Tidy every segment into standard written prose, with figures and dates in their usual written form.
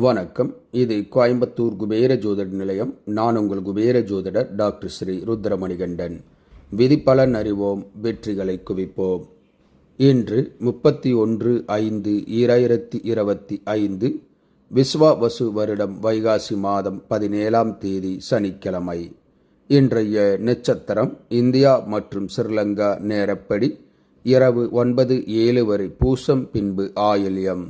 வணக்கம். இது கோயம்புத்தூர் குபேர ஜோதிட நிலையம். நான் உங்கள் குபேர ஜோதிடர் டாக்டர் ஸ்ரீ ருத்ரமணிகண்டன். விதிப்பலன் அறிவோம், வெற்றிகளை குவிப்போம். இன்று 31/5/2025 விஸ்வாவசு வருடம் வைகாசி மாதம் 17ஆம் தேதி சனிக்கிழமை. இன்றைய நட்சத்திரம் இந்தியா மற்றும் ஸ்ரீலங்கா நேரப்படி இரவு 9:07 வரை பூசம், பின்பு ஆயில்யம்.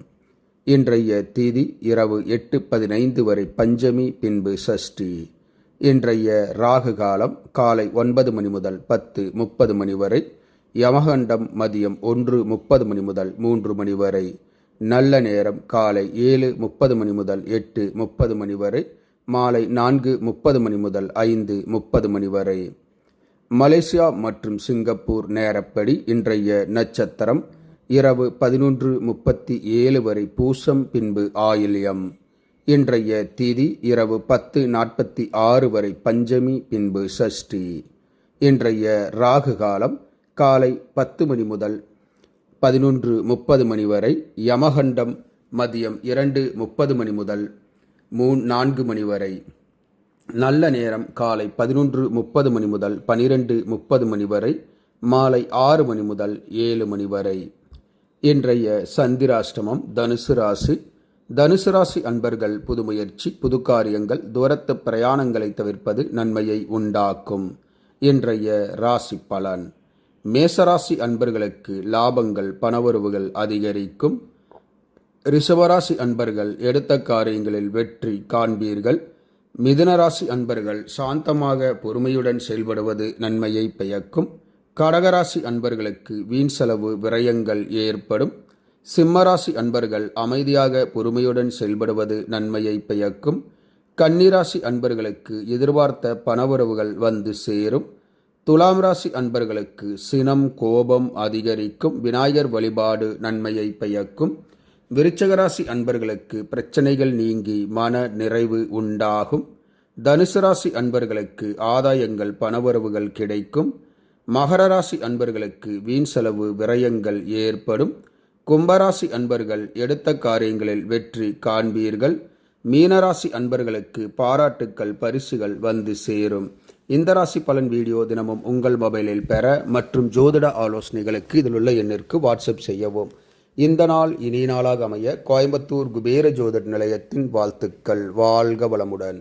இன்றைய தேதி இரவு 8:15 வரை பஞ்சமி, பின்பு சஷ்டி. இன்றைய ராகு காலம் காலை 9 மணி முதல் 10:30 மணி வரை. யமகண்டம் மதியம் 1:30 மணி முதல் 3 மணி வரை. நல்ல நேரம் காலை 7:30 மணி முதல் 8:30 மணி வரை. மாலை 4:30 மணி முதல் 5:30 மணி வரை. மலேசியா மற்றும் சிங்கப்பூர் நேரப்படி இன்றைய நட்சத்திரம் இரவு 11:37 வரை பூசம், பின்பு ஆயில்யம். இன்றைய தேதி இரவு 10:46 வரை பஞ்சமி, பின்பு சஷ்டி. இன்றைய ராகு காலம் காலை 10 மணி முதல் 11:30 மணி வரை. யமகண்டம் மதியம் 2:30 மணி முதல் 4 மணி வரை. நல்ல நேரம் காலை 11:30 மணி முதல் 12:30 மணி வரை. மாலை 6 மணி முதல் 7 மணி வரை. இன்றைய சந்திராஷ்டமம் தனுசு ராசி. தனுசு ராசி அன்பர்கள் புது முயற்சி, புது காரியங்கள், தூரத்து பிரயாணங்களை தவிர்ப்பது நன்மையை உண்டாக்கும். இன்றைய ராசி பலன். மேசராசி அன்பர்களுக்கு லாபங்கள், பணவரவுகள் அதிகரிக்கும். ரிஷபராசி அன்பர்கள் எடுத்த காரியங்களில் வெற்றி காண்பீர்கள். மிதுனராசி அன்பர்கள் சாந்தமாக பொறுமையுடன் செயல்படுவது நன்மையை பயக்கும். கடகராசி அன்பர்களுக்கு வீண் செலவு, விரயங்கள் ஏற்படும். சிம்மராசி அன்பர்கள் அமைதியாக பொறுமையுடன் செயல்படுவது நன்மையை பயக்கும். கன்னிராசி அன்பர்களுக்கு எதிர்பார்த்த பணவரவுகள் வந்து சேரும். துலாம் ராசி அன்பர்களுக்கு சினம், கோபம் அதிகரிக்கும். விநாயகர் வழிபாடு நன்மையை பயக்கும். விருச்சகராசி அன்பர்களுக்கு பிரச்சனைகள் நீங்கி மன நிறைவு உண்டாகும். தனுசு ராசி அன்பர்களுக்கு ஆதாயங்கள், பணவரவுகள் கிடைக்கும். மகர ராசி அன்பர்களுக்கு வீண் செலவு, விரயங்கள் ஏற்படும். கும்பராசி அன்பர்கள் எடுத்த காரியங்களில் வெற்றி காண்பீர்கள். மீனராசி அன்பர்களுக்கு பாராட்டுக்கள், பரிசுகள் வந்து சேரும். இந்த ராசி பலன் வீடியோ தினமும் உங்கள் மொபைலில் பெற மற்றும் ஜோதிட ஆலோசனைகளுக்கு இதில் உள்ள எண்ணிற்கு வாட்ஸ்அப் செய்யவும். இந்த நாள் இனிய நாளாக அமைய கோயம்புத்தூர் குபேர ஜோதிட நிலையத்தின் வாழ்த்துக்கள். வாழ்க வளமுடன்.